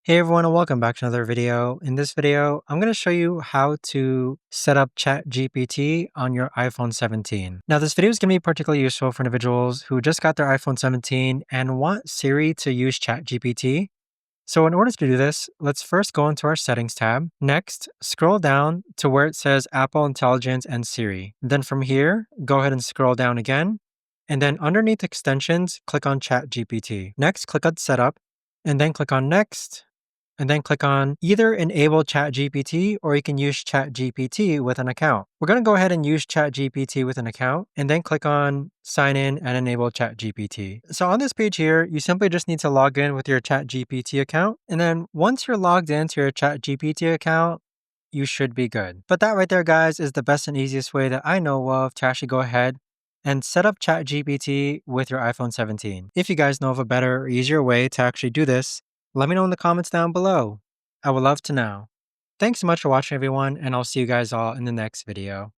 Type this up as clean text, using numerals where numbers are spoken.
Hey everyone, and welcome back to another video. In this video, I'm going to show you how to set up ChatGPT on your iPhone 17. Now, this video is going to be particularly useful for individuals who just got their iPhone 17 and want Siri to use ChatGPT. So in order to do this, let's first go into our settings tab. Next, scroll down to where it says Apple Intelligence and Siri. Then from here, go ahead and scroll down again. And then underneath extensions, click on ChatGPT. Next, click on Setup, and then click on Next, and then click on either enable ChatGPT or you can use ChatGPT with an account. We're going to go ahead and use ChatGPT with an account and then click on sign in and enable ChatGPT. So on this page here, you simply just need to log in with your ChatGPT account. And then once you're logged into your ChatGPT account, you should be good. But that right there, guys, is the best and easiest way that I know of to actually go ahead and set up ChatGPT with your iPhone 17. If you guys know of a better or easier way to actually do this, let me know in the comments down below. I would love to know. Thanks so much for watching, everyone, and I'll see you guys all in the next video.